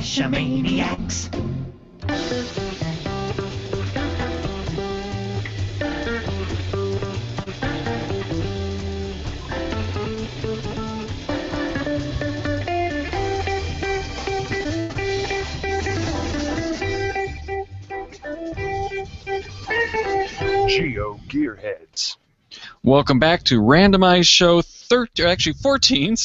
Maniacs. GeoGearHeads. Welcome back to Randomize Show 14,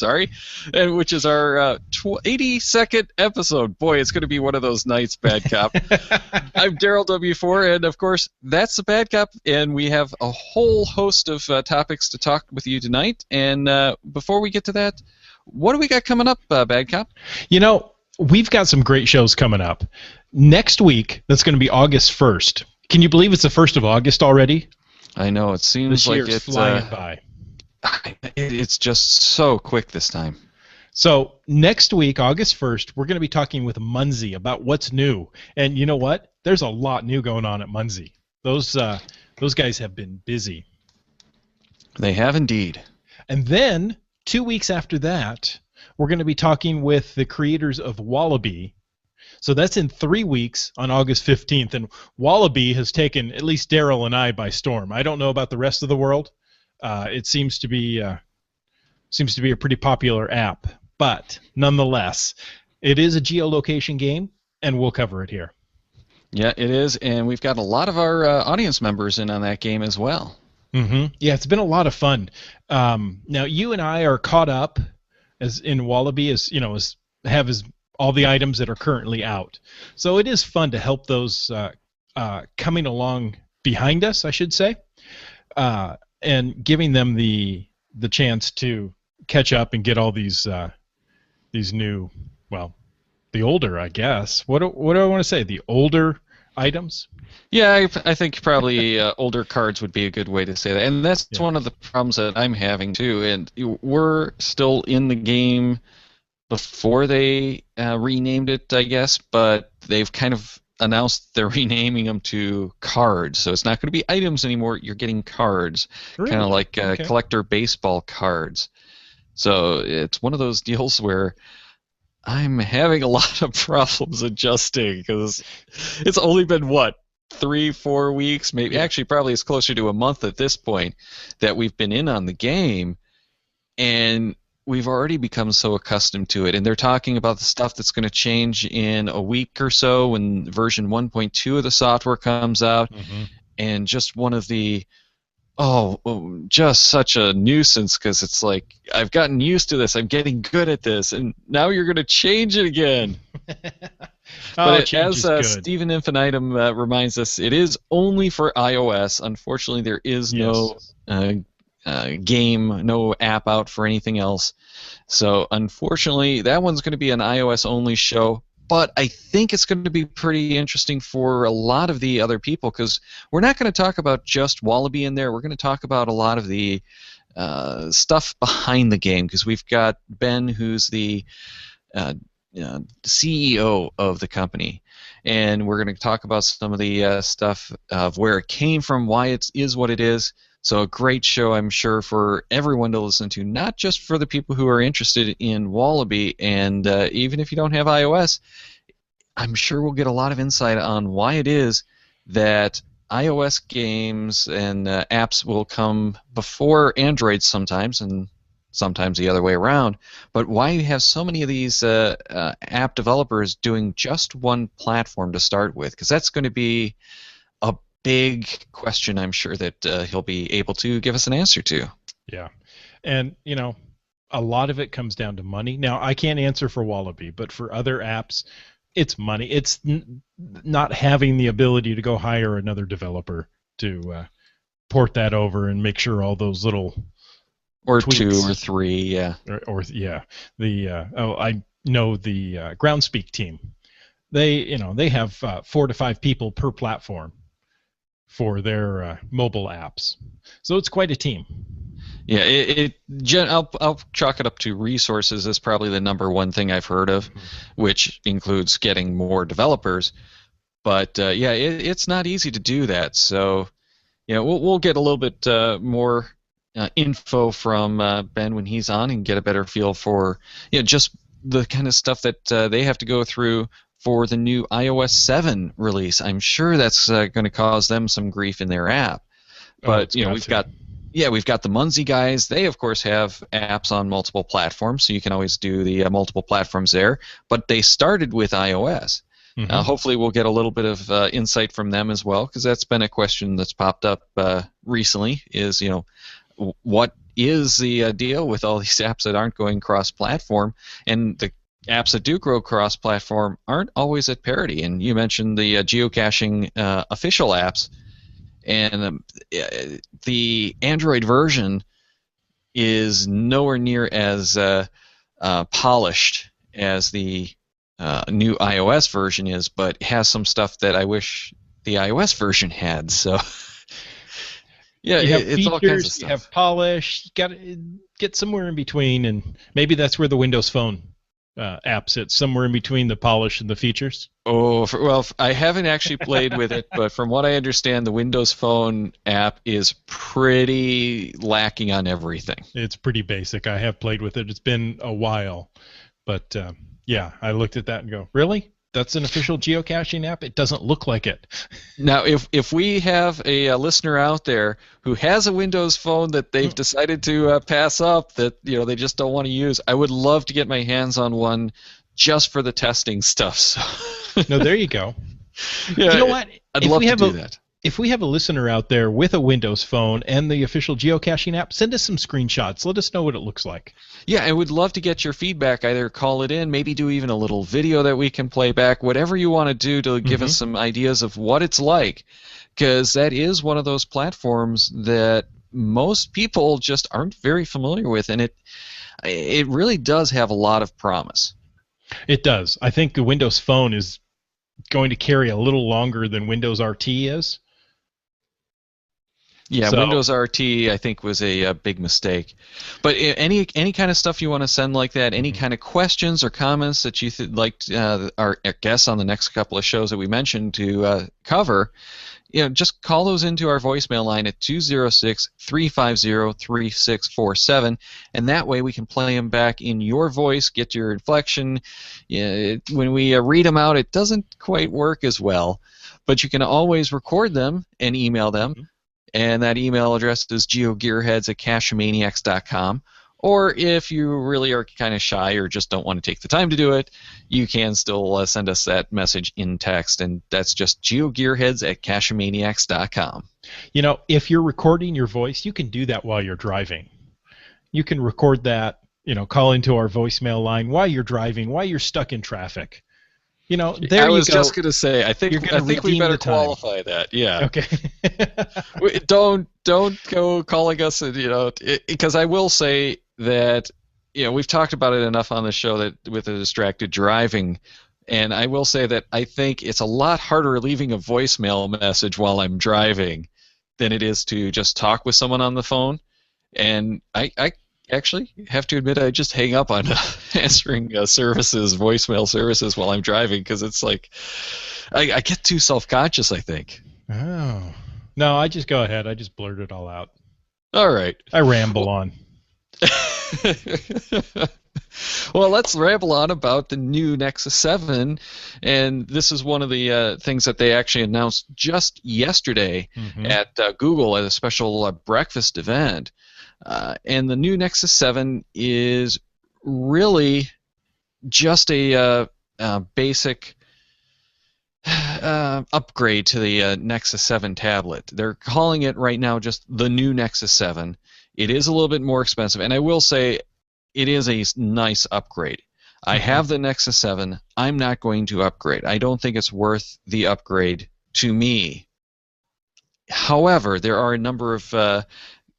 which is our 82nd episode. Boy, it's going to be one of those nights, Bad Cop. I'm Daryl W4, and of course, that's the Bad Cop, and we have a whole host of topics to talk with you tonight. And before we get to that, what do we got coming up, Bad Cop? You know, we've got some great shows coming up. Next week, that's going to be August 1st. Can you believe it's the 1st of August already? I know, it seems like it's flying by. It's just so quick this time. So next week, August 1st, we're going to be talking with Munzie about what's new. And you know what? There's a lot new going on at Munzie. Those guys have been busy. They have indeed. And then 2 weeks after that, we're going to be talking with the creators of Wallaby. So that's in 3 weeks on August 15th, and Wallaby has taken at least Daryl and I by storm. I don't know about the rest of the world. It seems to be a pretty popular app, but nonetheless, it is a geolocation game, and we'll cover it here. Yeah, it is, and we've got a lot of our audience members in on that game as well. Mm-hmm. Yeah, it's been a lot of fun. Now you and I are caught up as in Wallaby, as all the items that are currently out. So it is fun to help those coming along behind us, I should say, and giving them the chance to catch up and get all these new, well, the older, I guess. What do I want to say? The older items? Yeah, I think probably older cards would be a good way to say that. And that's one of the problems that I'm having, too. And we're still in the game before they renamed it, I guess, but they've kind of announced they're renaming them to cards. So it's not going to be items anymore. You're getting cards, really? Kind of like collector baseball cards. So it's one of those deals where I'm having a lot of problems adjusting because it's only been, 3-4 weeks, maybe. Yeah. Actually, probably it's closer to a month at this point that we've been in on the game, and we've already become so accustomed to it, and they're talking about the stuff that's going to change in a week or so when version 1.2 of the software comes out, and just one of the, just such a nuisance because it's like, I've gotten used to this, I'm getting good at this, and now you're going to change it again. But as Steven Infinitum reminds us, it is only for iOS. Unfortunately, there is no game, no app out for anything else. So unfortunately, that one's going to be an iOS-only show. But I think it's going to be pretty interesting for a lot of the other people because we're not going to talk about just Wallaby in there. We're going to talk about a lot of the stuff behind the game because we've got Ben, who's the CEO of the company, and we're going to talk about some of the stuff of where it came from, why it is what it is. So a great show, I'm sure, for everyone to listen to, not just for the people who are interested in Wallaby, and even if you don't have iOS, I'm sure we'll get a lot of insight on why it is that iOS games and apps will come before Android sometimes, and sometimes the other way around, but why you have so many of these app developers doing just one platform to start with, because that's going to be a big question, I'm sure, that he'll be able to give us an answer to. Yeah. And, a lot of it comes down to money. Now, I can't answer for Wallaby, but for other apps, it's money. It's not having the ability to go hire another developer to port that over and make sure all those little or tweaks, 2 or 3, yeah. I know the Groundspeak team. They have 4 to 5 people per platform for their mobile apps, so it's quite a team. Yeah, I'll chalk it up to resources is probably the number one thing I've heard of, which includes getting more developers. But it's not easy to do that. So, we'll get a little bit more info from Ben when he's on and get a better feel for just the kind of stuff that they have to go through for the new iOS 7 release. I'm sure that's going to cause them some grief in their app. But we've got the Munzie guys. They of course have apps on multiple platforms, so you can always do the multiple platforms there. But they started with iOS. Hopefully we'll get a little bit of insight from them as well, because that's been a question that's popped up recently. Is what is the deal with all these apps that aren't going cross-platform, and the apps that do grow cross-platform aren't always at parity. And you mentioned the geocaching official apps, and the Android version is nowhere near as polished as the new iOS version is, but has some stuff that I wish the iOS version had. So yeah, you have it's features, all kinds of stuff. You have polish. You got to get somewhere in between, and maybe that's where the Windows Phone app sits, somewhere in between the polish and the features. Oh, well, I haven't actually played with it, but from what I understand, the Windows Phone app is pretty lacking on everything. It's pretty basic. I have played with it. It's been a while, but yeah, I looked at that and go, really? That's an official geocaching app? It doesn't look like it. Now, if we have a listener out there who has a Windows Phone that they've decided to pass up, that they just don't want to use, I would love to get my hands on one just for the testing stuff. So. No, there you go. Yeah, you know what? I'd love to do that. If we have a listener out there with a Windows Phone and the official geocaching app, send us some screenshots. Let us know what it looks like. Yeah, I would love to get your feedback. Either call it in, maybe do even a little video that we can play back, whatever you want to do to give us some ideas of what it's like, because that is one of those platforms that most people just aren't very familiar with, and it really does have a lot of promise. It does. I think the Windows Phone is going to carry a little longer than Windows RT is. Yeah, so, Windows RT I think was a big mistake. But any kind of stuff you want to send like that, any kind of questions or comments that you like our guests on the next couple of shows that we mentioned to cover, just call those into our voicemail line at 206-350-3647, and that way we can play them back in your voice, get your inflection. When we read them out, it doesn't quite work as well, but you can always record them and email them. And that email address is geogearheads@cachemaniacs.com. Or if you really are kind of shy or just don't want to take the time to do it, you can still send us that message in text, and that's just geogearheads@cachemaniacs.com. If you're recording your voice, you can do that while you're driving. You can record that, call into our voicemail line while you're driving, while you're stuck in traffic. There I was you go. just going to say, I think we better qualify that. Yeah. Okay. don't go calling us, because I will say that we've talked about it enough on the show that with the distracted driving, and I will say that I think it's a lot harder leaving a voicemail message while I'm driving than it is to just talk with someone on the phone. And I actually have to admit I just hang up on answering voicemail services while I'm driving, because it's like I get too self-conscious, I think. Oh. No, I just go ahead. I just blurt it all out. All right. I ramble on. Well, let's ramble on about the new Nexus 7, and this is one of the things that they actually announced just yesterday at Google at a special breakfast event. And the new Nexus 7 is really just a basic upgrade to the Nexus 7 tablet. They're calling it right now just the new Nexus 7. It is a little bit more expensive, and I will say it is a nice upgrade. I have the Nexus 7. I'm not going to upgrade. I don't think it's worth the upgrade to me. However, there are a number of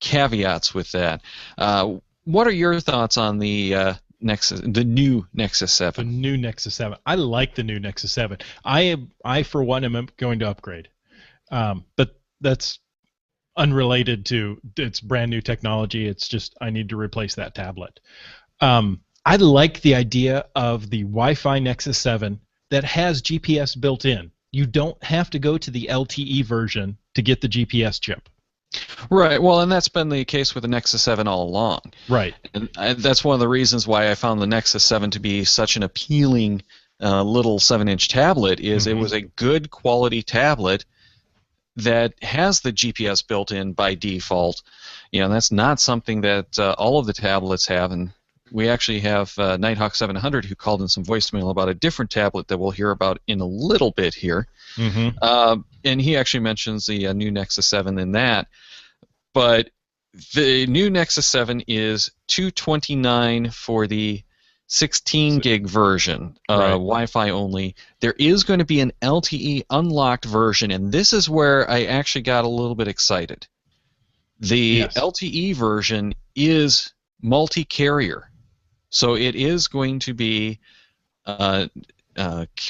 caveats with that. What are your thoughts on the new Nexus 7? The new Nexus 7. I like the new Nexus 7. I for one am going to upgrade, but that's unrelated to its brand new technology. It's just I need to replace that tablet. I like the idea of the Wi-Fi Nexus 7 that has GPS built in. You don't have to go to the LTE version to get the GPS chip. Right. Well, and that's been the case with the Nexus 7 all along. Right. And that's one of the reasons why I found the Nexus 7 to be such an appealing little 7-inch tablet is it Mm-hmm. was a good quality tablet that has the GPS built in by default. That's not something that all of the tablets have, and we actually have Nighthawk 700 who called in some voicemail about a different tablet that we'll hear about in a little bit here. Mm-hmm. And he actually mentions the new Nexus 7 in that. But the new Nexus 7 is $229 for the 16 gig version, Right. Wi-Fi only. There is going to be an LTE unlocked version, and this is where I actually got a little bit excited. The Yes. LTE version is multi-carrier, so it is going to be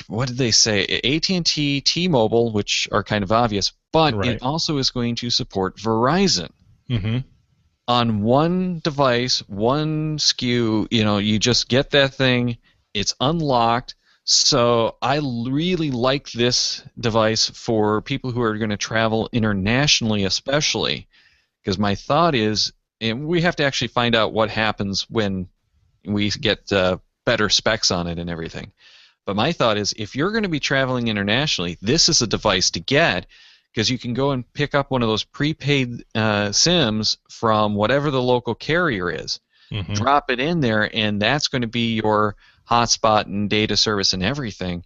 what did they say? AT&T, T-Mobile, which are kind of obvious, but Right. it also is going to support Verizon. Mm-hmm. On one device, one SKU, you just get that thing, it's unlocked. So I really like this device for people who are going to travel internationally, especially, because my thought is, and we have to actually find out what happens when we get better specs on it and everything. But my thought is, if you're going to be traveling internationally, this is a device to get, because you can go and pick up one of those prepaid SIMs from whatever the local carrier is, Mm-hmm. drop it in there, and that's going to be your hotspot and data service and everything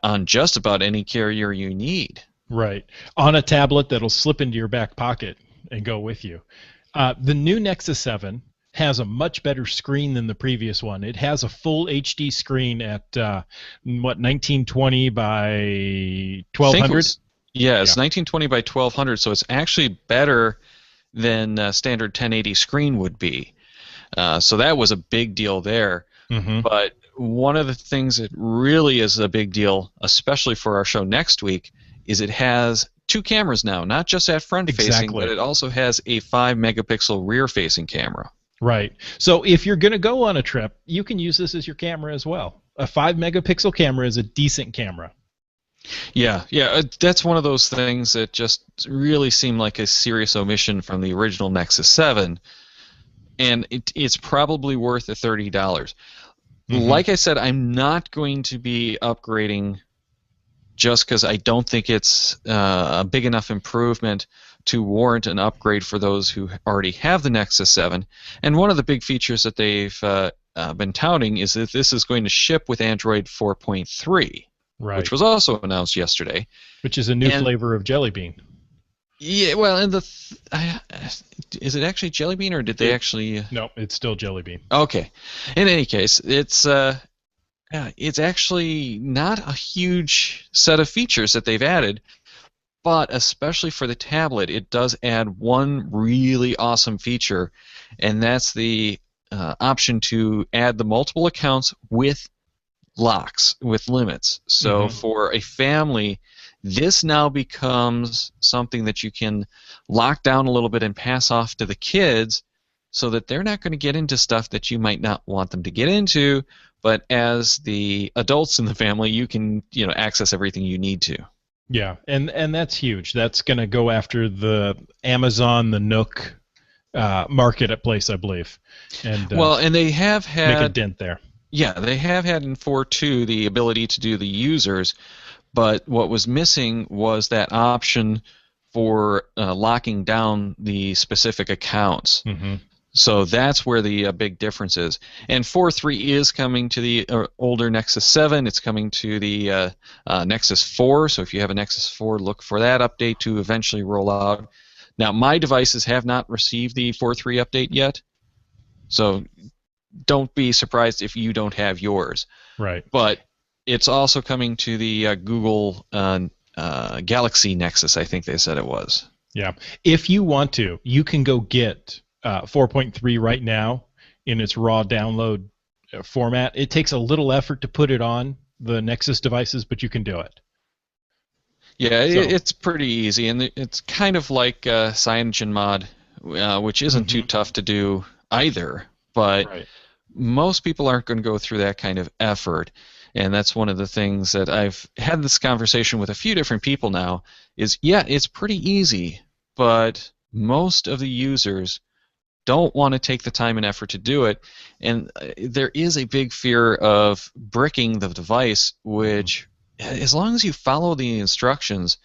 on just about any carrier you need. Right. On a tablet that'll slip into your back pocket and go with you. The new Nexus 7 has a much better screen than the previous one. It has a full HD screen at 1920 by 1200. Yeah, it's Yeah. 1920 by 1200, so it's actually better than standard 1080 screen would be. So that was a big deal there. Mm-hmm. But one of the things that really is a big deal, especially for our show next week, is it has two cameras now, not just that front-facing, Exactly. but it also has a 5-megapixel rear-facing camera. Right. So if you're going to go on a trip, you can use this as your camera as well. A 5-megapixel camera is a decent camera. Yeah, that's one of those things that just really seemed like a serious omission from the original Nexus 7, and it's probably worth the $30. Mm-hmm. Like I said, I'm not going to be upgrading just because I don't think it's a big enough improvement to warrant an upgrade for those who already have the Nexus 7. And one of the big features that they've been touting is that this is going to ship with Android 4.3. Right. Which was also announced yesterday. Which is a new flavor of Jelly Bean. Yeah, well, and is it actually Jelly Bean, or did they actually? No, it's still Jelly Bean. Okay. In any case, it's actually not a huge set of features that they've added, but especially for the tablet, it does add one really awesome feature, and that's the option to add the multiple accounts with locks, with limits. So for a family, this now becomes something that you can lock down a little bit and pass off to the kids so that they're not going to get into stuff that you might not want them to get into, but as the adults in the family, you can access everything you need to. Yeah, and that's huge. That's going to go after the Amazon, the Nook marketplace, I believe. And and they have had make a dent there. Yeah, they have had in 4.2 the ability to do the users, but what was missing was that option for locking down the specific accounts. Mm-hmm. So that's where the big difference is. And 4.3 is coming to the older Nexus 7. It's coming to the Nexus 4. So if you have a Nexus 4, look for that update to eventually roll out. Now, my devices have not received the 4.3 update yet. So don't be surprised if you don't have yours. Right. But it's also coming to the Google Galaxy Nexus, I think they said it was. Yeah. If you want to, you can go get 4.3 right now in its raw download format. It takes a little effort to put it on the Nexus devices, but you can do it. Yeah, it's pretty easy, and it's kind of like CyanogenMod, which isn't too tough to do either. But most people aren't going to go through that kind of effort, and that's one of the things that I've had this conversation with a few different people now. Is it's pretty easy, but most of the users don't want to take the time and effort to do it, and there is a big fear of bricking the device, which, as long as you follow the instructions,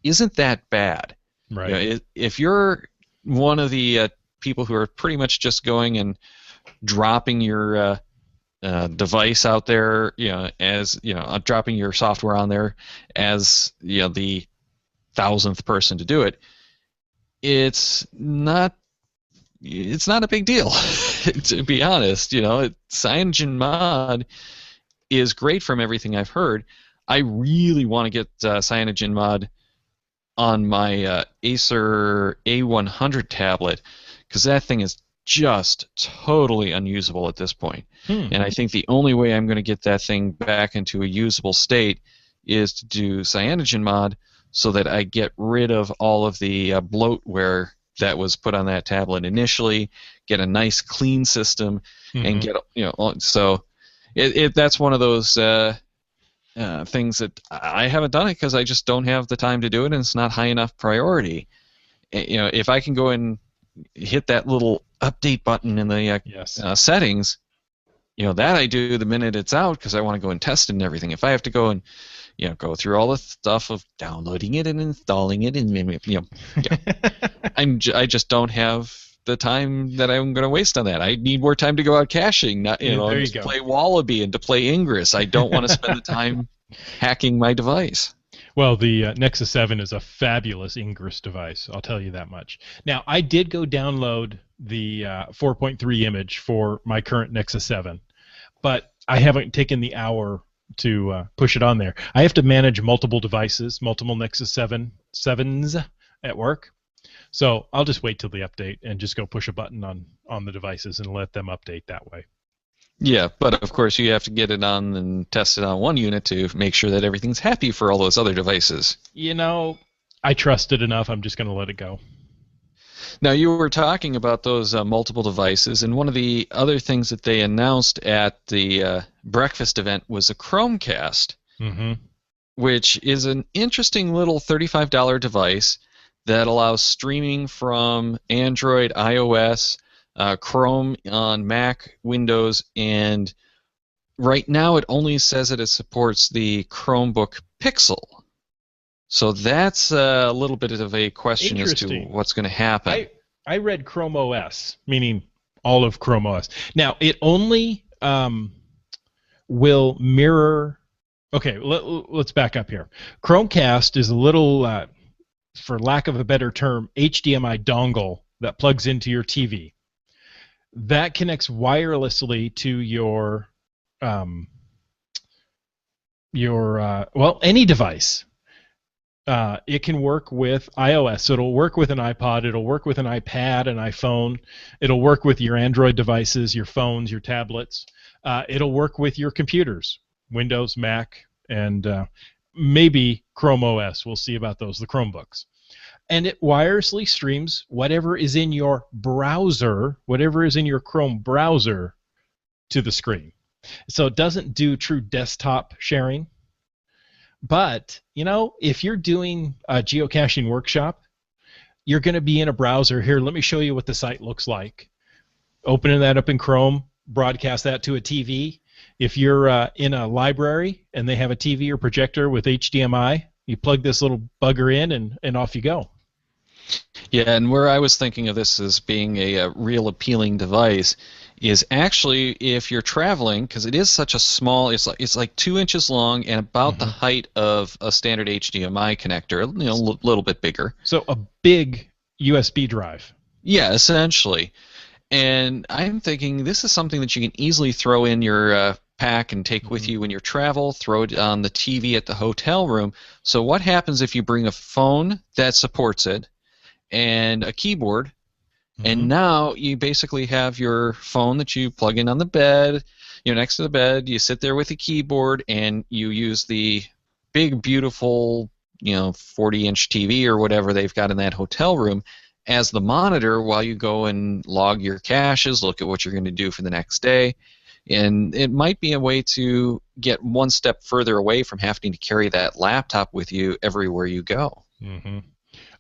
isn't that bad. Right. If you're one of the people who are pretty much just going and dropping your device out there, as dropping your software on there as the 1,000th person to do it, it's not a big deal. To be honest, CyanogenMod is great from everything I've heard. I really want to get CyanogenMod on my Acer A100 tablet, because that thing is just totally unusable at this point. And I think the only way I'm going to get that thing back into a usable state is to do CyanogenMod, so that I get rid of all of the bloatware that was put on that tablet initially, get a nice clean system, and get so that's one of those things that I haven't done it because I just don't have the time to do it, and it's not high enough priority. If I can go and hit that little update button in the settings, that I do the minute it's out, because I want to go and test it and everything. If I have to go and go through all the stuff of downloading it and installing it, and I just don't have the time that I'm going to waste on that. I need more time to go out caching, not to play Wallaby and to play Ingress. I don't want to spend the time hacking my device. Well, the Nexus 7 is a fabulous Ingress device, I'll tell you that much. Now, I did go download the 4.3 image for my current Nexus 7, but I haven't taken the hour to push it on there. I have to manage multiple devices, multiple Nexus 7s at work. So I'll just wait till the update and just go push a button on the devices and let them update that way. Yeah, but of course you have to get it on and test it on one unit to make sure that everything's happy for all those other devices. I trust it enough. I'm just going to let it go. Now, you were talking about those multiple devices, and one of the other things that they announced at the breakfast event was a Chromecast, which is an interesting little $35 device that allows streaming from Android, iOS, Chrome on Mac, Windows, and right now it only says that it supports the Chromebook Pixel. So that's a little bit of a question as to what's going to happen. I read Chrome OS, meaning all of Chrome OS. Now, it only will mirror... Okay, let's back up here. Chromecast is a little, for lack of a better term, HDMI dongle that plugs into your TV. That connects wirelessly to your any device. It can work with iOS, so it'll work with an iPod, it'll work with an iPad, an iPhone, it'll work with your Android devices, your phones, your tablets. It'll work with your computers, Windows, Mac, and maybe Chrome OS. We'll see about those, the Chromebooks. And it wirelessly streams whatever is in your browser, whatever is in your Chrome browser, to the screen. So it doesn't do true desktop sharing. But, if you're doing a geocaching workshop, you're going to be in a browser. Here, let me show you what the site looks like. Opening that up in Chrome, broadcast that to a TV. If you're in a library and they have a TV or projector with HDMI, you plug this little bugger in and off you go. Yeah, and where I was thinking of this as being a real appealing device is actually if you're traveling, because it is such a small, it's like 2 inches long and about the height of a standard HDMI connector, a little bit bigger. So a big USB drive. Yeah, essentially. And I'm thinking this is something that you can easily throw in your pack and take with you when you travel, throw it on the TV at the hotel room. So what happens if you bring a phone that supports it and a keyboard, and now you basically have your phone that you plug in on the bed, next to the bed, you sit there with a keyboard and you use the big, beautiful, 40-inch TV or whatever they've got in that hotel room as the monitor while you go and log your caches, look at what you're going to do for the next day. And it might be a way to get one step further away from having to carry that laptop with you everywhere you go.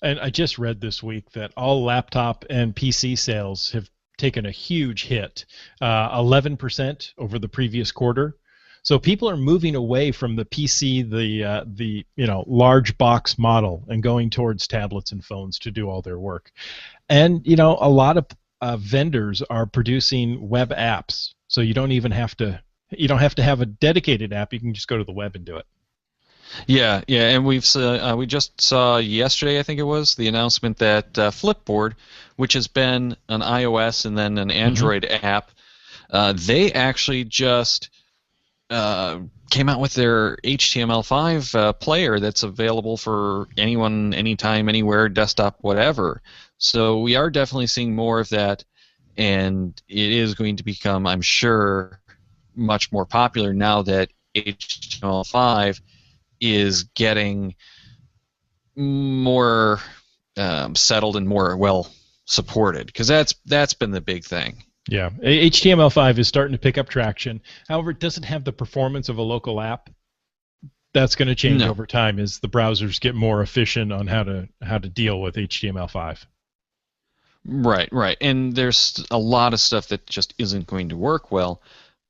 And I just read this week that all laptop and PC sales have taken a huge hit, 11% over the previous quarter. So people are moving away from the PC, the large box model, and going towards tablets and phones to do all their work. And a lot of vendors are producing web apps, so you don't have to have a dedicated app. You can just go to the web and do it. Yeah, and we just saw yesterday, I think it was, the announcement that Flipboard, which has been an iOS and then an Android app, they actually just came out with their HTML5 player that's available for anyone, anytime, anywhere, desktop, whatever. So we are definitely seeing more of that, and it is going to become, I'm sure, much more popular now that HTML5 is getting more settled and more well supported, because that's been the big thing. Yeah, HTML5 is starting to pick up traction. However, it doesn't have the performance of a local app. That's going to change over time as the browsers get more efficient on how to deal with HTML5. Right. And there's a lot of stuff that just isn't going to work well,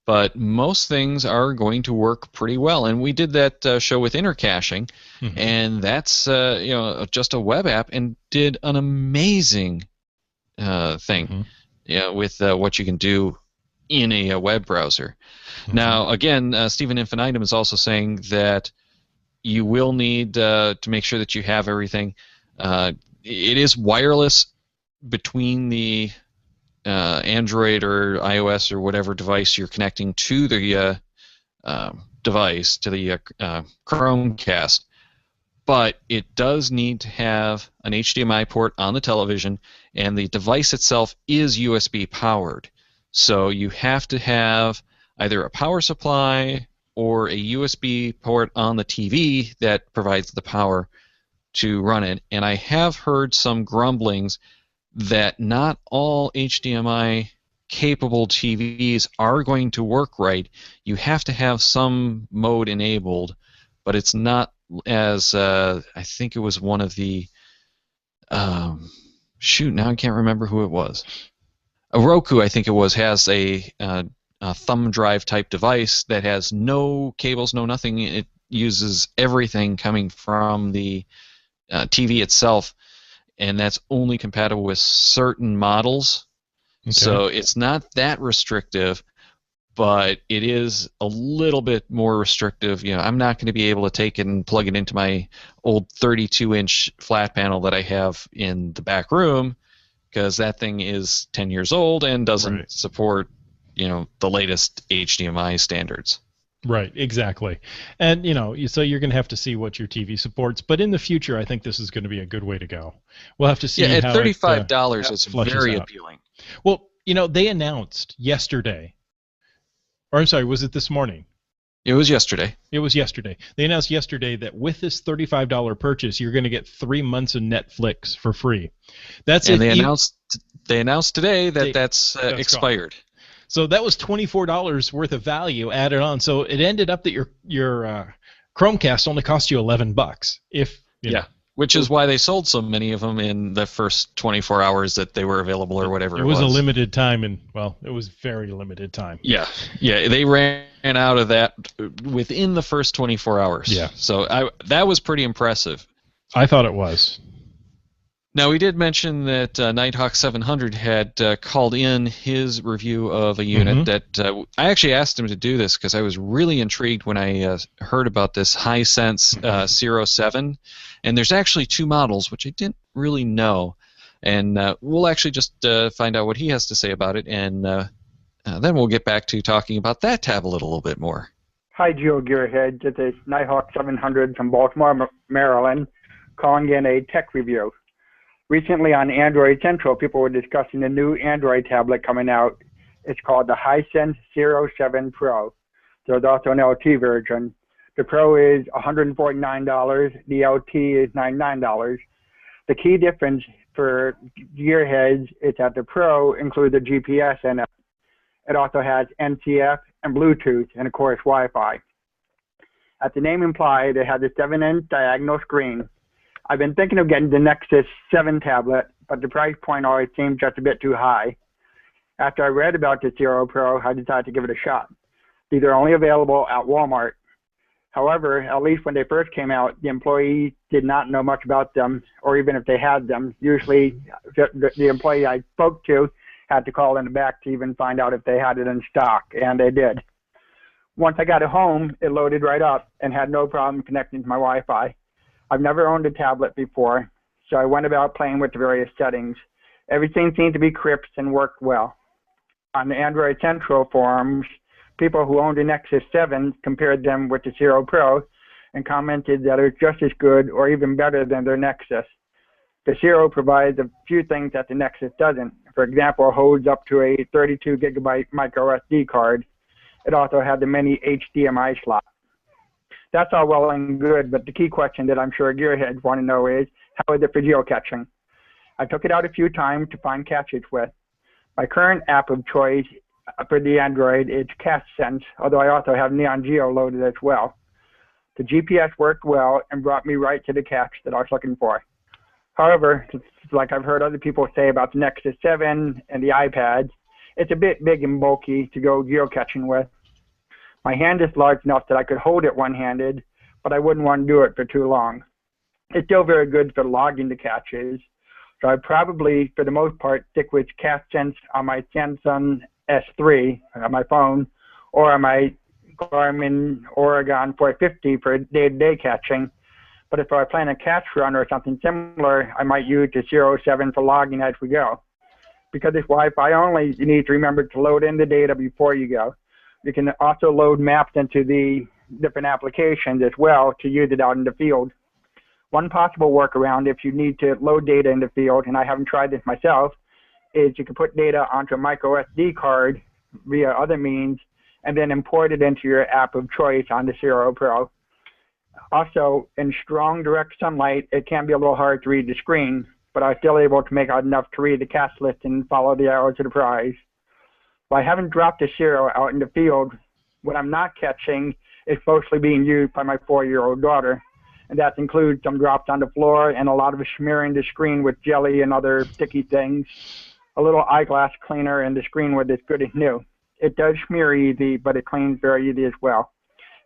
but most things are going to work pretty well. And we did that show with intercaching, and that's just a web app, and did an amazing thing. Yeah, with what you can do in a web browser. Now, again, Stephen Infinitum is also saying that you will need to make sure that you have everything. It is wireless between the Android or iOS or whatever device you're connecting to the device, to the Chromecast. But it does need to have an HDMI port on the television, and the device itself is USB powered. So you have to have either a power supply or a USB port on the TV that provides the power to run it. And I have heard some grumblings that not all HDMI capable TVs are going to work right. You have to have some mode enabled, but it's not as I think it was one of the now I can't remember who it was. A Roku, I think it was, has a thumb drive type device that has no cables, no nothing. It uses everything coming from the TV itself, and that's only compatible with certain models. Okay. So it's not that restrictive, but it is a little bit more restrictive. I'm not going to be able to take it and plug it into my old 32-inch flat panel that I have in the back room, because that thing is 10 years old and doesn't support, the latest HDMI standards. Right, exactly. And, so you're going to have to see what your TV supports. But in the future, I think this is going to be a good way to go. We'll have to see. Yeah, at $35, it's very appealing. Well, they announced yesterday. Or I'm sorry, was it this morning? It was yesterday. It was yesterday. They announced yesterday that with this $35 purchase, you're going to get 3 months of Netflix for free. That's and they announced today that that's expired. Gone. So that was $24 worth of value added on. So it ended up that your Chromecast only cost you $11. Which is why they sold so many of them in the first 24 hours that they were available, or whatever it was. It was a limited time, and, well, it was very limited time. Yeah, they ran out of that within the first 24 hours. Yeah. So that was pretty impressive. I thought it was. Now, we did mention that Nighthawk 700 had called in his review of a unit that I actually asked him to do this because I was really intrigued when I heard about this Hisense 07. And there's actually two models, which I didn't really know. And we'll actually just find out what he has to say about it, and then we'll get back to talking about that tab a little bit more. Hi, GeoGearHeads. It's Nighthawk 700 from Baltimore, Maryland, calling in a tech review. Recently on Android Central, people were discussing the new Android tablet coming out. It's called the Hisense 07 Pro. There's also an LT version. The Pro is $149. The LT is $99. The key difference for Gearheads is that the Pro includes a GPS in it. It also has NCF and Bluetooth and, of course, Wi-Fi. As the name implies, it has a 7-inch diagonal screen. I've been thinking of getting the Nexus 7 tablet, but the price point always seems just a bit too high. After I read about the Zero Pro, I decided to give it a shot. These are only available at Walmart. However, at least when they first came out, the employees did not know much about them, or even if they had them. Usually, the employee I spoke to had to call in the back to even find out if they had it in stock, and they did. Once I got it home, it loaded right up and had no problem connecting to my Wi-Fi. I've never owned a tablet before, so I went about playing with the various settings. Everything seemed to be crisp and worked well. On the Android Central forums, people who owned a Nexus 7 compared them with the Zero Pro and commented that it was just as good or even better than their Nexus. The Zero provides a few things that the Nexus doesn't. For example, it holds up to a 32 gigabyte micro SD card. It also had the mini HDMI slot. That's all well and good, but the key question that I'm sure GeoGearHeads want to know is, how is it for geocaching? I took it out a few times to find caches with. My current app of choice for the Android is CacheSense, although I also have Neon Geo loaded as well. The GPS worked well and brought me right to the cache that I was looking for. However, like I've heard other people say about the Nexus 7 and the iPad, it's a bit big and bulky to go geocaching with. My hand is large enough that I could hold it one-handed, but I wouldn't want to do it for too long. It's still very good for logging the caches, so I'd probably, for the most part, stick with CacheSense on my Samsung S3 on my phone, or on my Garmin Oregon 450 for day-to-day catching. But if I plan a catch run or something similar, I might use the 07 for logging as we go. Because it's Wi-Fi only, you need to remember to load in the data before you go. You can also load maps into the different applications as well to use it out in the field. One possible workaround if you need to load data in the field, and I haven't tried this myself, is you can put data onto a micro SD card via other means and then import it into your app of choice on the Zero Pro. Also, in strong direct sunlight, it can be a little hard to read the screen, but I was still able to make out enough to read the cache list and follow the arrows to the prize. While I haven't dropped the Zero out in the field, what I'm not catching is mostly being used by my 4-year-old daughter, and that includes some drops on the floor and a lot of smearing the screen with jelly and other sticky things. A little eyeglass cleaner and the screen was as good as new. It does smear easy, but it cleans very easy as well.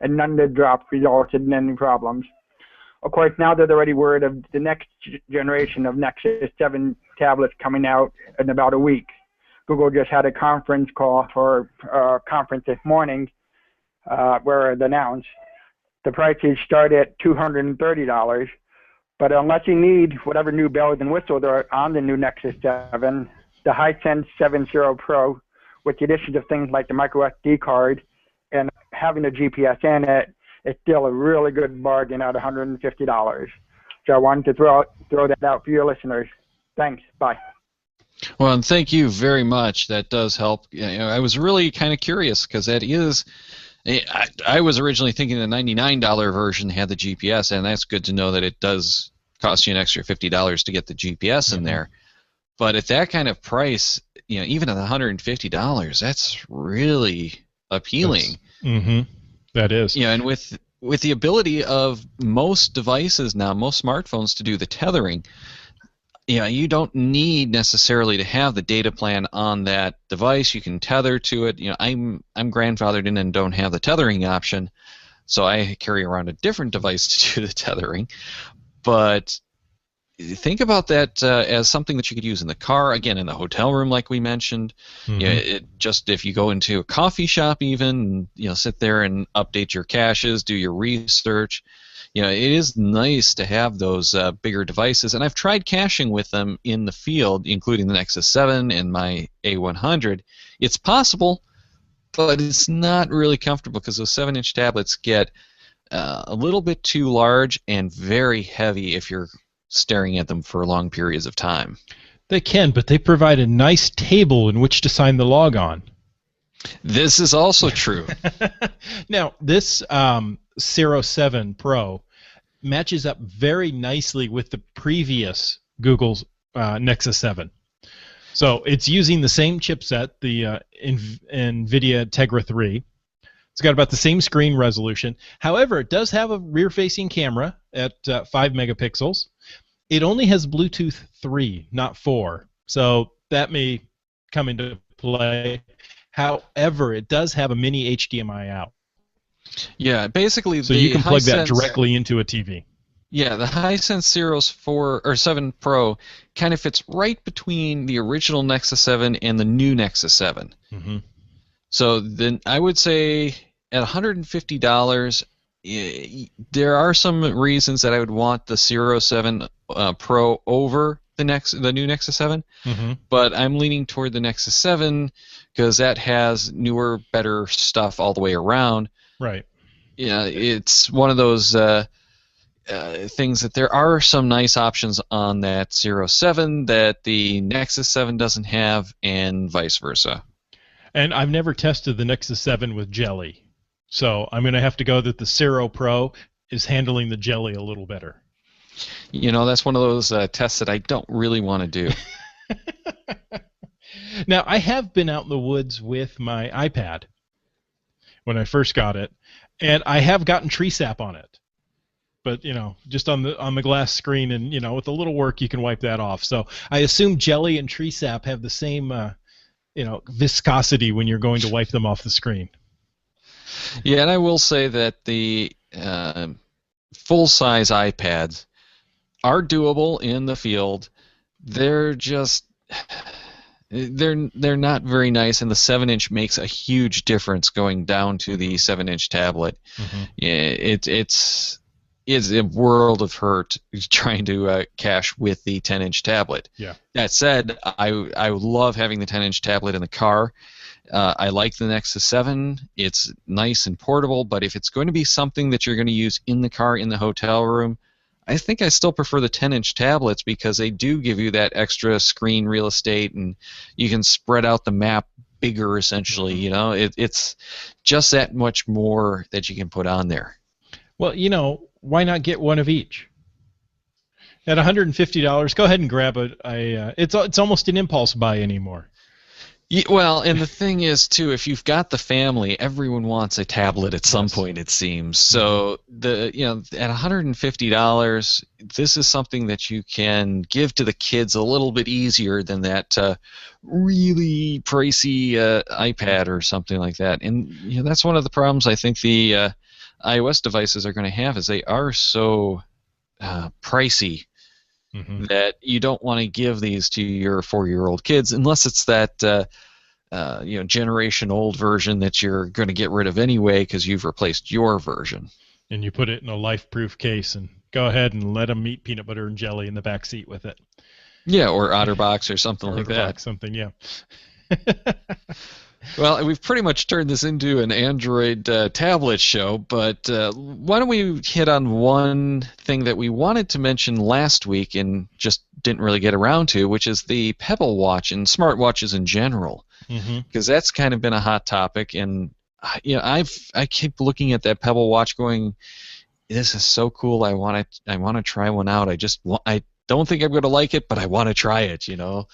And none of the drops resulted in any problems. Of course, now there's already word of the next generation of Nexus 7 tablets coming out in about a week. Google just had a conference call for conference this morning where it announced the prices start at $230, but unless you need whatever new bells and whistles are on the new Nexus 7, the Hisense 7 Zero Pro, with the addition of things like the micro SD card and having a GPS in it, it's still a really good bargain at $150. So I wanted to throw that out for your listeners. Thanks. Bye. Well, and thank you very much. That does help. I was really kind of curious because that is. I was originally thinking the $99 version had the GPS, and that's good to know that it does cost you an extra $50 to get the GPS in there. But at that kind of price, even at $150, that's really appealing. That is. And with the ability of most devices now, most smartphones to do the tethering, you don't need necessarily to have the data plan on that device. You can tether to it. I'm grandfathered in and don't have the tethering option, so I carry around a different device to do the tethering. But think about that as something that you could use in the car, again, in the hotel room, like we mentioned. If you go into a coffee shop, even sit there and update your caches, do your research. It is nice to have those bigger devices, and I've tried caching with them in the field, including the Nexus 7 and my A100. It's possible, but it's not really comfortable because those 7-inch tablets get a little bit too large and very heavy if you're staring at them for long periods of time. They can, but they provide a nice table in which to sign the log on. This is also true. Now, this 07 Pro matches up very nicely with the previous Google's Nexus 7. So it's using the same chipset, the NVIDIA Tegra 3. It's got about the same screen resolution. However, it does have a rear-facing camera at 5 megapixels. It only has Bluetooth 3, not 4, so that may come into play. However, it does have a mini HDMI out. Yeah, basically So the you can plug that Hisense- directly into a TV. Yeah, the Hisense Ceros 4 or 7 Pro kind of fits right between the original Nexus 7 and the new Nexus 7. Mm-hmm. So then I would say at $150, there are some reasons that I would want the Cero 7 Pro over the new Nexus 7, Mm-hmm. but I'm leaning toward the Nexus 7 because that has newer, better stuff all the way around. Right. Yeah, it's one of those things that there are some nice options on that Cero 7 that the Nexus 7 doesn't have, and vice versa. And I've never tested the Nexus 7 with jelly, so I'm going to have to go that the Cero Pro is handling the jelly a little better. You know, that's one of those tests that I don't really want to do. Now, I have been out in the woods with my iPad when I first got it, and I have gotten tree sap on it. But, you know, just on the glass screen, and, you know, with a little work, you can wipe that off. So I assume jelly and tree sap have the same, you know, viscosity when you're going to wipe them off the screen. Yeah, and I will say that the full-size iPads are doable in the field. They're just they're not very nice, and the 7-inch makes a huge difference going down to the 7-inch tablet. Mm-hmm. Yeah, it's a world of hurt trying to cache with the 10-inch tablet. Yeah. That said, I love having the 10-inch tablet in the car. I like the Nexus 7. It's nice and portable, but if it's going to be something that you're going to use in the car, in the hotel room, I think I still prefer the 10-inch tablets because they do give you that extra screen real estate, and you can spread out the map bigger, essentially. You know, it's just that much more that you can put on there. Well, you know, why not get one of each? At $150, go ahead and grab it's almost an impulse buy anymore. Yeah, well, and the thing is, too, if you've got the family, everyone wants a tablet at some point, it seems. So at $150, this is something that you can give to the kids a little bit easier than that really pricey iPad or something like that. And you know, that's one of the problems I think the iOS devices are going to have, is they are so pricey. Mm-hmm. That you don't want to give these to your 4-year-old kids unless it's that generation old version that you're going to get rid of anyway because you've replaced your version. And you put it in a life-proof case and go ahead and let them eat peanut butter and jelly in the back seat with it. Yeah, or OtterBox or something like that. Something, yeah. Well, we've pretty much turned this into an Android tablet show, but why don't we hit on one thing that we wanted to mention last week and just didn't really get around to, which is the Pebble Watch and smartwatches in general, because that's kind of been a hot topic. And you know, I keep looking at that Pebble Watch, going, "This is so cool! I want to try one out. I don't think I'm going to like it, but I want to try it." You know.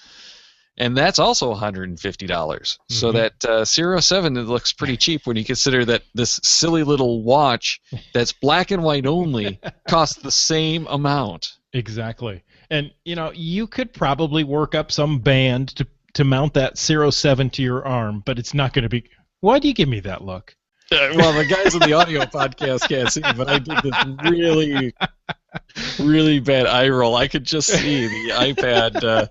And that's also $150. So that Cero 7, it looks pretty cheap when you consider that this silly little watch that's black and white only costs the same amount. Exactly. And, you know, you could probably work up some band to mount that Cero 7 to your arm, but it's not going to be... Why do you give me that look? Well, the guys in the audio podcast can't see, but I did this really, really bad eye roll. I could just see the iPad...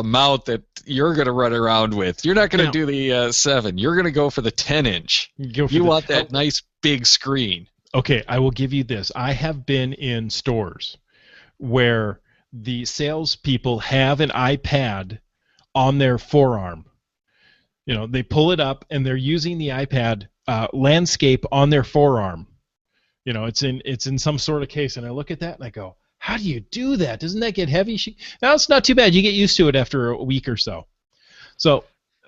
mount that you're going to run around with. You're not going to do the 7. You're going to go for the 10-inch. You want that nice big screen. Okay, I will give you this. I have been in stores where the salespeople have an iPad on their forearm. You know, they pull it up and they're using the iPad landscape on their forearm. You know, it's in some sort of case, and I look at that and I go, how do you do that? Doesn't that get heavy? No, it's not too bad. You get used to it after a week or so. So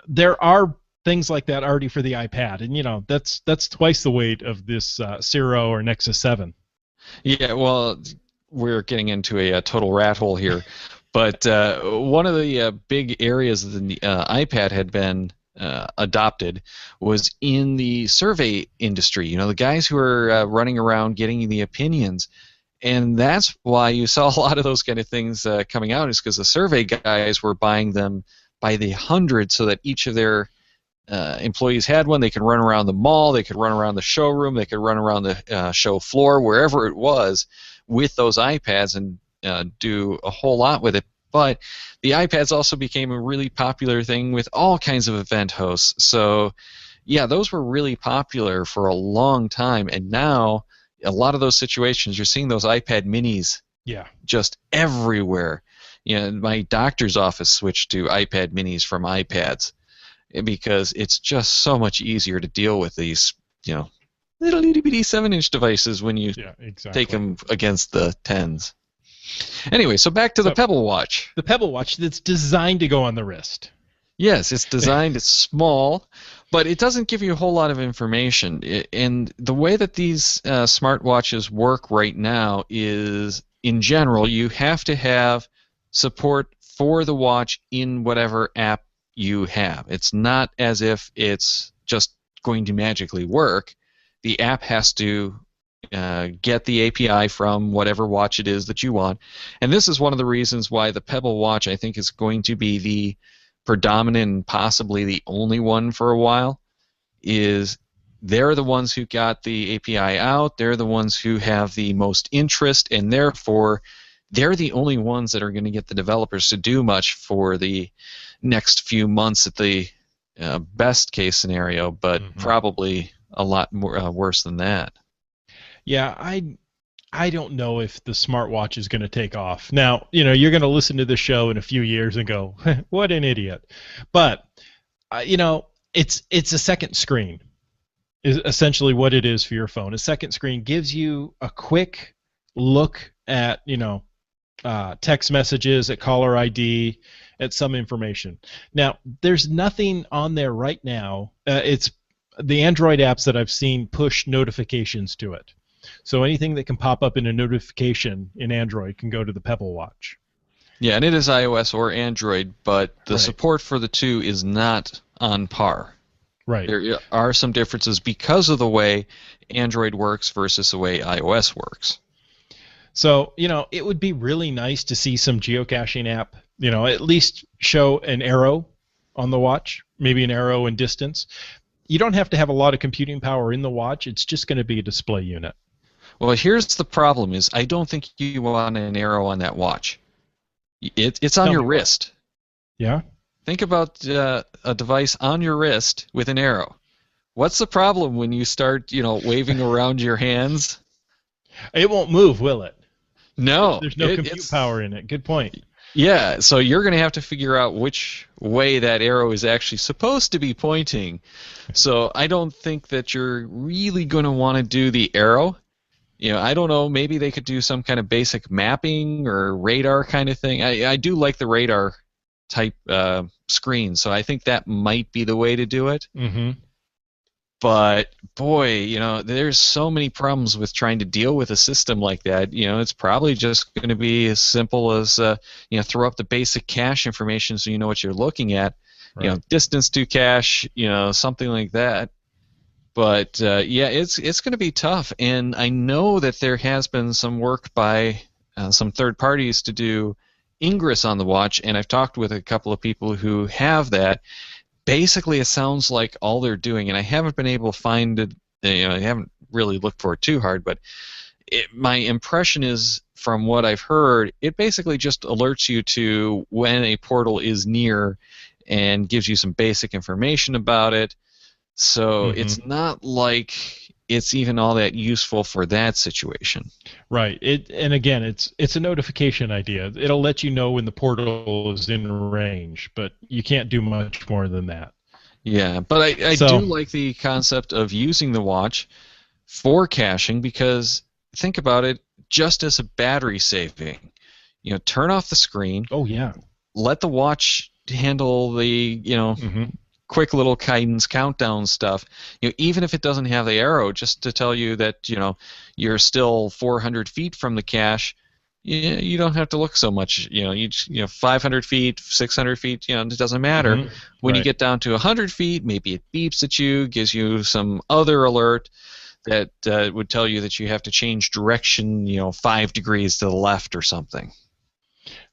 there are things like that already for the iPad, and you know that's twice the weight of this Cero or Nexus 7. Yeah, well, we're getting into a total rat hole here, but one of the big areas that the iPad had been adopted was in the survey industry. You know, the guys who are running around getting the opinions. And that's why you saw a lot of those kind of things coming out, is because the survey guys were buying them by the hundred so that each of their employees had one. They could run around the mall, they could run around the showroom, they could run around the show floor, wherever it was, with those iPads and do a whole lot with it. But the iPads also became a really popular thing with all kinds of event hosts. So, yeah, those were really popular for a long time, and now a lot of those situations, you're seeing those iPad minis just everywhere. You know, my doctor's office switched to iPad minis from iPads because it's just so much easier to deal with these, you know, little itty-bitty 7-inch devices when you take them against the 10s. Anyway, so back to the Pebble Watch. The Pebble Watch that's designed to go on the wrist. Yes, it's designed, it's small, but it doesn't give you a whole lot of information. And the way that these smartwatches work right now is, in general, you have to have support for the watch in whatever app you have. It's not as if it's just going to magically work. The app has to get the API from whatever watch it is that you want. And this is one of the reasons why the Pebble Watch, I think, is going to be the predominant and possibly the only one for a while. Is they're the ones who got the API out, they're the ones who have the most interest, and therefore they're the only ones that are going to get the developers to do much for the next few months at the best case scenario, but probably a lot more worse than that. Yeah, I don't know if the smartwatch is going to take off. Now, you know, you're going to listen to the show in a few years and go, what an idiot. But, you know, it's a second screen is essentially what it is for your phone. A second screen gives you a quick look at, you know, text messages, at caller ID, at some information. Now, there's nothing on there right now. It's the Android apps that I've seen push notifications to it. So anything that can pop up in a notification in Android can go to the Pebble Watch. Yeah, and it is iOS or Android, but the support for the two is not on par. Right. There are some differences because of the way Android works versus the way iOS works. So, you know, it would be really nice to see some geocaching app, you know, at least show an arrow on the watch, maybe an arrow in distance. You don't have to have a lot of computing power in the watch. It's just going to be a display unit. Well, here's the problem is I don't think you want an arrow on that watch. It's on your wrist. Yeah? Think about a device on your wrist with an arrow. What's the problem when you start, you know, waving around your hands? It won't move, will it? No. There's no compute power in it. Good point. Yeah, so you're going to have to figure out which way that arrow is actually supposed to be pointing. So I don't think that you're really going to want to do the arrow. You know, I don't know, maybe they could do some kind of basic mapping or radar kind of thing. I do like the radar type screen, so I think that might be the way to do it. Mm-hmm. But, boy, you know, there's so many problems with trying to deal with a system like that. You know, it's probably just going to be as simple as, you know, throw up the basic cache information so you know what you're looking at. Right. You know, distance to cache, you know, something like that. But, yeah, it's going to be tough. And I know that there has been some work by some third parties to do Ingress on the watch, and I've talked with a couple of people who have that. Basically, it sounds like all they're doing, and I haven't been able to find it, you know, I haven't really looked for it too hard, but my impression is, from what I've heard, it basically just alerts you to when a portal is near and gives you some basic information about it. So it's not like it's even all that useful for that situation. Right. And again, it's a notification idea. It'll let you know when the portal is in range, but you can't do much more than that. Yeah, but I do like the concept of using the watch for caching, because think about it just as a battery saving. You know, turn off the screen. Oh yeah. Let the watch handle the, you know, quick little cadence countdown stuff. You know, even if it doesn't have the arrow, just to tell you that, you know, you're still 400 feet from the cache. You don't have to look so much. You know, 500 feet, 600 feet. You know, it doesn't matter. When you get down to 100 feet, maybe it beeps at you, gives you some other alert. that would tell you that you have to change direction, 5 degrees to the left or something.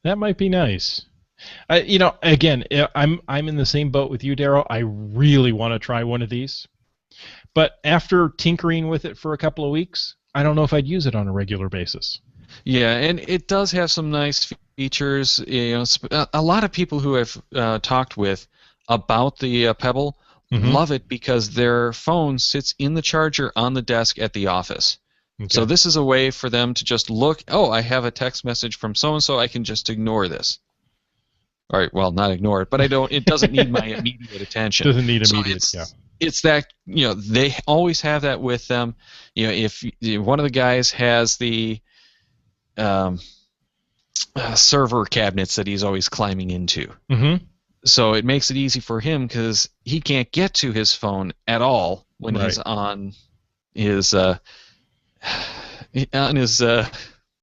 That might be nice. Again, I'm in the same boat with you, Darryl. I really want to try one of these, but after tinkering with it for a couple of weeks, I don't know if I'd use it on a regular basis. Yeah, and it does have some nice features. A lot of people who I've talked with about the Pebble love it because their phone sits in the charger on the desk at the office. Okay. So this is a way for them to just look, I have a text message from so-and-so, I can just ignore this. All right, well, not ignore it, but it doesn't need my immediate attention. Doesn't need immediate, It's that, they always have that with them. If one of the guys has the server cabinets that he's always climbing into. Mm-hmm. So it makes it easy for him because he can't get to his phone at all when he's on his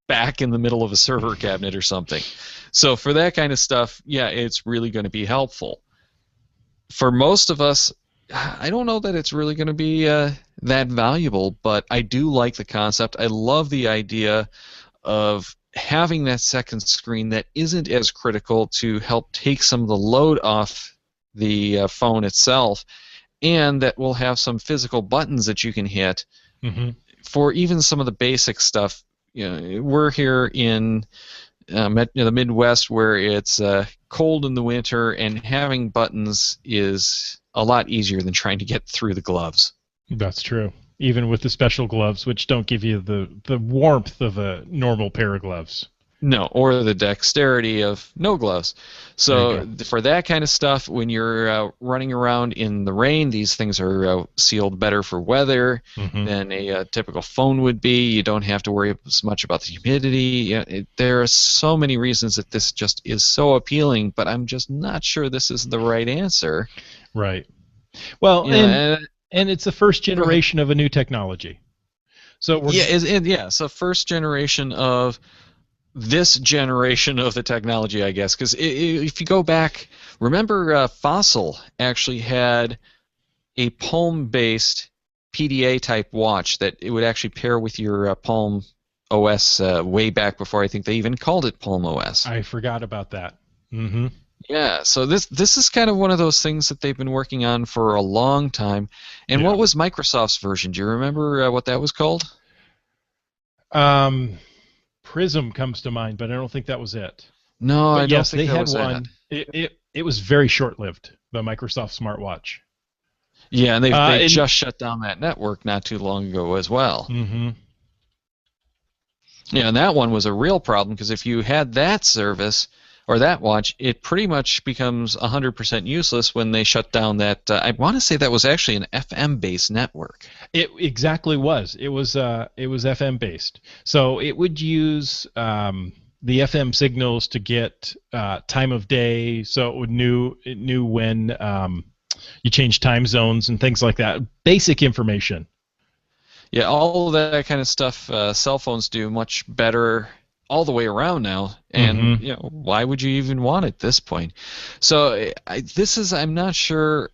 back in the middle of a server cabinet or something. So for that kind of stuff, it's really going to be helpful. For most of us, I don't know that it's really going to be that valuable, but I do like the concept. I love the idea of having that second screen that isn't as critical to help take some of the load off the phone itself, and that will have some physical buttons that you can hit for even some of the basic stuff. We're here in the Midwest where it's cold in the winter, and having buttons is a lot easier than trying to get through the gloves. That's true. Even with the special gloves, which don't give you the warmth of a normal pair of gloves. No, or the dexterity of no gloves. So for that kind of stuff, when you're running around in the rain, these things are sealed better for weather than a typical phone would be. You don't have to worry as much about the humidity. There are so many reasons that this just is so appealing, but I'm just not sure this is the right answer. Right. Well, and it's the first generation of a new technology. So so first generation of this generation of the technology, I guess, because if you go back, remember Fossil actually had a Palm-based PDA-type watch that it would actually pair with your Palm OS way back before I think they even called it Palm OS. I forgot about that. Mm-hmm. Yeah, so this is kind of one of those things that they've been working on for a long time. And what was Microsoft's version? Do you remember what that was called? Prism comes to mind, but I don't think that was it. No, I don't think that was it. Yes, they had one. It was very short-lived, the Microsoft smartwatch. Yeah, and they just shut down that network not too long ago as well. Mm-hmm. Yeah, and that one was a real problem because if you had that service or that watch, it pretty much becomes 100% useless when they shut down that. I want to say that was actually an FM-based network. It exactly was. It was FM-based. So it would use the FM signals to get time of day. So it knew when you change time zones and things like that. Basic information. Yeah, all of that kind of stuff cell phones do much better all the way around now, and why would you even want it at this point? So I'm not sure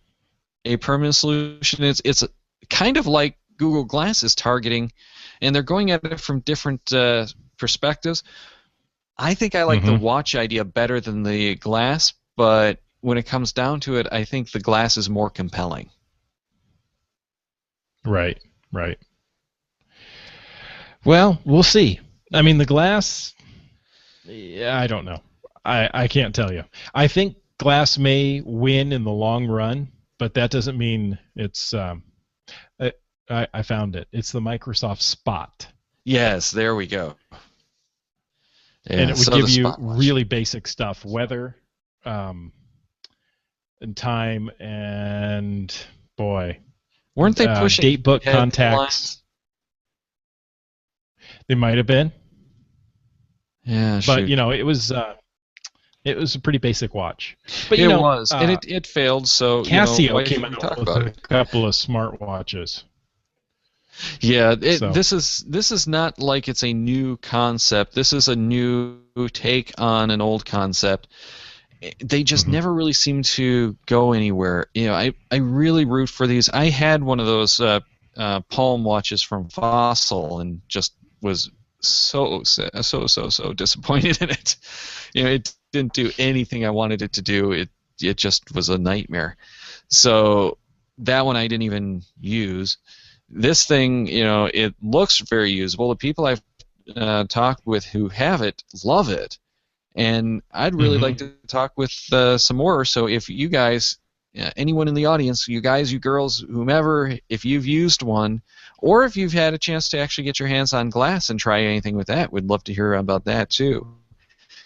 a permanent solution. It's kind of like Google Glass is targeting, and they're going at it from different perspectives. I think I like the watch idea better than the Glass, but when it comes down to it, I think the Glass is more compelling. Right. Well, we'll see. I mean, the Glass, I don't know. I can't tell you. I think Glass may win in the long run, but that doesn't mean it's I found it. It's the Microsoft Spot. Yes, there we go. Yeah, and it would give you really basic stuff, weather, and time, and boy. Weren't they pushing date book contacts? They might have been. Yeah, but it was a pretty basic watch. But it was, and it failed. So Casio came out with a couple of smart watches. Yeah, this is not like it's a new concept. This is a new take on an old concept. They just never really seem to go anywhere. I really root for these. I had one of those palm watches from Fossil and just was so disappointed in it. It didn't do anything I wanted it to do. It just was a nightmare. So that one I didn't even use. This thing, it looks very usable. The people I've talked with who have it love it, and I'd really like to talk with some more. So if you guys, anyone in the audience, you guys, you girls, whomever, if you've used one, or if you've had a chance to actually get your hands on glass and try anything with that, we'd love to hear about that too.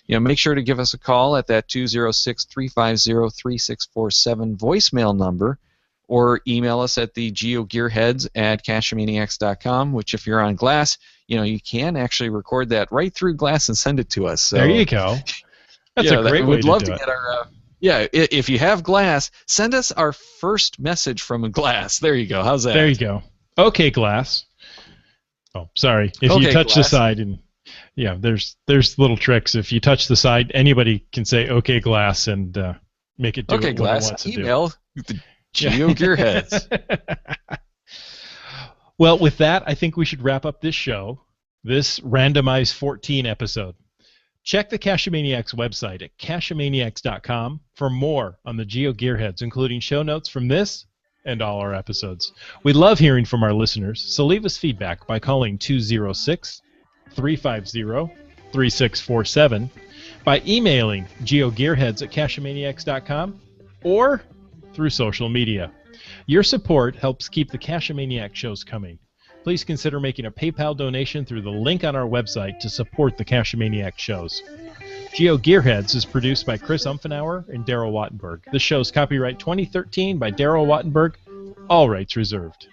Make sure to give us a call at that 206-350-3647 voicemail number, or email us at the GeoGearHeads at CacheManiacs.com, which if you're on glass, you can actually record that right through glass and send it to us. So, there you go. That's a great way we'd to love do to it. get our if you have glass, send us our first message from a glass. There you go. How's that? There you go. Okay, glass. Oh, sorry. If you touch the side, and there's little tricks. If you touch the side, anybody can say "Okay, glass" and make it do okay, what glass. it wants to Email the GeoGearHeads. Well, with that, I think we should wrap up this show, this Randomize 14 episode. Check the Cachemaniacs website at cachemaniacs.com for more on the GeoGearHeads, including show notes from this and all our episodes. We love hearing from our listeners, so leave us feedback by calling 206-350-3647, by emailing geogearheads at cachemaniacs.com, or through social media. Your support helps keep the Cachemaniac shows coming. Please consider making a PayPal donation through the link on our website to support the Cachemaniac shows. GeoGearHeads is produced by Chris Umfenauer and Daryl Wattenberg. This show is copyright 2013 by Daryl Wattenberg. All rights reserved.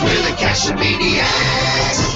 We're the Cachemaniacs!